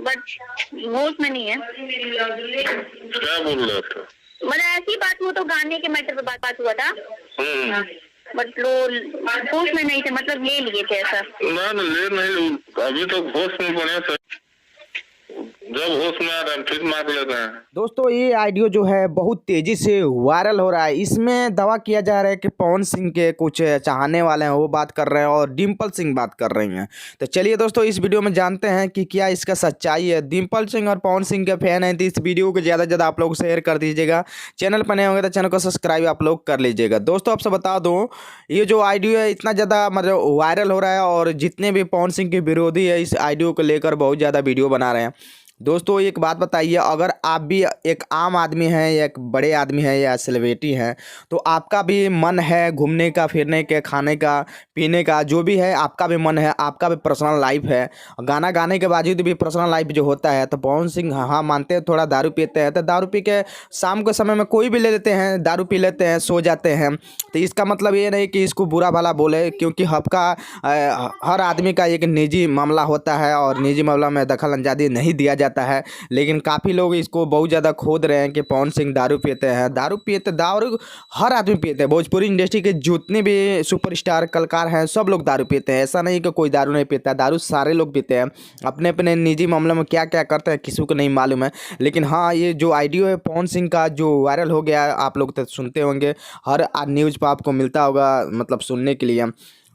But वो उसमें नहीं है। क्या बोल रहे थे? मतलब ऐसी बात, वो तो गाने के मैटर पे बात हुआ था। बट लो होश में नहीं थे, मतलब ले लिए थे ऐसा। ना ले नहीं, अभी तो होश में बढ़िया से, जब होश में आ रहे हैं फिर मार लेते हैं। दोस्तों ये ऑडियो जो है बहुत तेजी से वायरल हो रहा है। इसमें दावा किया जा रहा है कि पवन सिंह के कुछ चाहने वाले हैं वो बात कर रहे हैं और डिम्पल सिंह बात कर रही हैं। तो चलिए दोस्तों इस वीडियो में जानते हैं कि क्या इसका सच्चाई है। डिम्पल सिंह और पवन सिंह के फैन हैं तो इस वीडियो को ज़्यादा से ज़्यादा आप लोग शेयर कर दीजिएगा। चैनल पर नए होंगे तो चैनल को सब्सक्राइब आप लोग कर लीजिएगा। दोस्तों आपसे बता दूँ, ये जो ऑडियो है इतना ज़्यादा मतलब वायरल हो रहा है और जितने भी पवन सिंह के विरोधी है इस ऑडियो को लेकर बहुत ज़्यादा वीडियो बना रहे हैं। दोस्तों एक बात बताइए, अगर आप भी एक आम आदमी हैं या एक बड़े आदमी हैं या सेलिब्रिटी हैं तो आपका भी मन है घूमने का, फिरने के, खाने का, पीने का, जो भी है आपका भी मन है, आपका भी पर्सनल लाइफ है। गाना गाने के बावजूद भी पर्सनल लाइफ जो होता है तो पवन सिंह हाँ मानते हैं थोड़ा दारू पीते हैं तो दारू पी के शाम के समय में कोई भी ले लेते हैं, दारू पी लेते हैं, सो जाते हैं। तो इसका मतलब ये नहीं कि इसको बुरा भला बोले, क्योंकि आपका हर आदमी का एक निजी मामला होता है और निजी मामला में दखल अंदाजी नहीं दिया जाता है। लेकिन काफ़ी लोग इसको बहुत ज़्यादा खोद रहे हैं कि पवन सिंह दारू पीते हैं। दारू हर आदमी पीते हैं। भोजपुरी इंडस्ट्री के जितने भी सुपरस्टार कलाकार हैं सब लोग दारू पीते हैं। ऐसा नहीं कि कोई दारू नहीं पीता, दारू सारे लोग पीते हैं। अपने अपने निजी मामले में क्या क्या करते हैं किसी को नहीं मालूम है। लेकिन हाँ, ये जो ऑडियो है पवन सिंह का जो वायरल हो गया, आप लोग तो सुनते होंगे, हर न्यूज़ पर आपको मिलता होगा मतलब सुनने के लिए।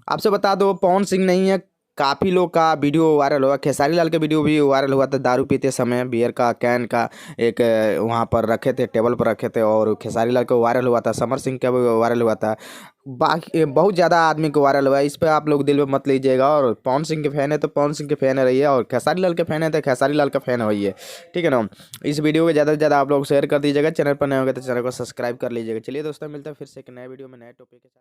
आपसे बता दो पवन सिंह नहीं है, काफ़ी लोग का वीडियो वायरल हुआ। खेसारी लाल का वीडियो भी वायरल हुआ था, दारू पीते समय बियर का कैन का एक वहाँ पर रखे थे, टेबल पर रखे थे और खेसारी लाल को वायरल हुआ था। समर सिंह का भी वायरल हुआ था। बाकी बहुत ज़्यादा आदमी को वायरल हुआ है। इस पर आप लोग दिल में मत लीजिएगा। और पवन सिंह के फैन है तो पवन सिंह के फैन रहिए और खेसारी लाल के फैन है तो खेसारी लाल का फैन होइए, ठीक है ना। इस वीडियो को ज़्यादा से ज़्यादा आप लोग शेयर कर दीजिएगा। चैनल पर नए होंगे तो चैनल को सब्सक्राइब कर लीजिएगा। चलिए दोस्तों मिलते हैं फिर से एक नए वीडियो में नए टॉपिक के साथ।